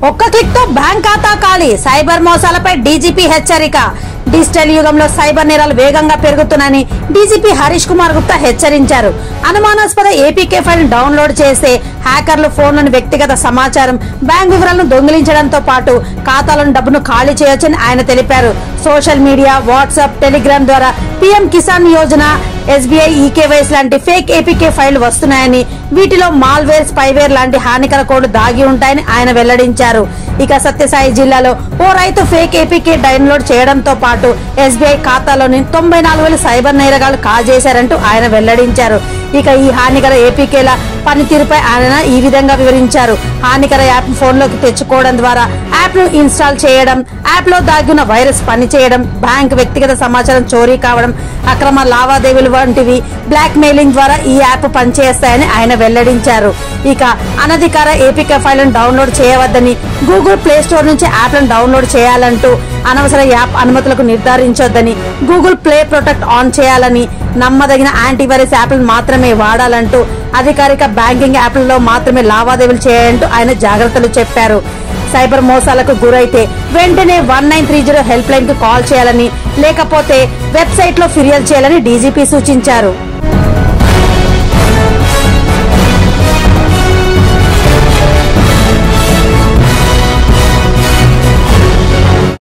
ఒక్క క్లిక్ తో బ్యాంక్ ఖాతా ఖాళీ. సైబర్ మోసాలపై డీజీపీ హెచ్చరిక. డిజిటల్ యుగంలో సైబర్ నేరాలు వేగంగా పెరుగుతున్నాయని డీజీపీ హరీష్ కుమార్ గుప్తా హెచ్చరించారు. అనుమానాస్పద ఏపీకే ఫైల్ డౌన్లోడ్ చేసే హ్యాకర్లు ఫోన్లోని వ్యక్తిగత సమాచారం, బ్యాంక్ వివరాలను దొంగిలించడంతో పాటు ఖాతాలోని డబ్బును ఖాళీ చేయొచ్చని ఆయన తెలిపారు. సోషల్ మీడియా, వాట్సాప్, టెలిగ్రామ్ ద్వారా పీఎం కిసాన్ యోజన, ఎస్బీఐ ఈకేవైస్ లాంటి ఫేక్ ఏపీకే ఫైళ్లు వస్తున్నాయని, వీటిలో మాల్వేర్, స్పైవేర్ లాంటి హానికర కోడ్లు దాగి ఉంటాయని ఆయన వెల్లడించారు. ఇక సత్యసాయి జిల్లాలో ఓ రైతు ఫేక్ ఏపీకే డౌన్లోడ్ చేయడంతో పాటు ఎస్బీఐ ఖాతాలోని 94,000 సైబర్ నేరగాళ్లు కాజేశారంటూ ఆయన వెల్లడించారు. ఇక ఈ హానికర ఏపీకేల పనితీరుపై ఆయన ఈ విధంగా వివరించారు. హానికర యాప్ ఫోన్లోకి తెచ్చుకోవడం ద్వారా యాప్ ను ఇన్స్టాల్ చేయడం, యాప్ లో దాగిన వైరస్ పనిచేయడం, బ్యాంక్ వ్యక్తిగత సమాచారం చోరీ కావడం, అక్రమ లావాదేవీలు వంటివి బ్లాక్ మెయిలింగ్ ద్వారా ఈ యాప్ పనిచేస్తాయని ఆయన వెల్లడించారు. ఇక అనధికార ఏపీకే ఫైళ్లను డౌన్లోడ్ చేయవద్దని, గూగుల్ ప్లే స్టోర్ నుంచి యాప్లను డౌన్లోడ్ చేయాలంటూ అనవసర యాప్ అనుమతులకు నిర్ధారించొద్దని, గూగుల్ ప్లే ప్రొటెక్ట్ ఆన్ చేయాలని, నమ్మదగిన యాంటీవైరస్ యాప్లను మాత్రమే వాడాలంటూ, అధికారిక బ్యాంకింగ్ యాప్లలో మాత్రమే లావాదేవీలు చేయాలంటూ ఆయన జాగ్రత్తలు చెప్పారు. సైబర్ మోసాలకు గురైతే వెంటనే 1930 హెల్ప్ లైన్ కు కాల్ చేయాలని, లేకపోతే వెబ్సైట్ లో ఫిర్యాదు చేయాలని డీజీపీ సూచించారు.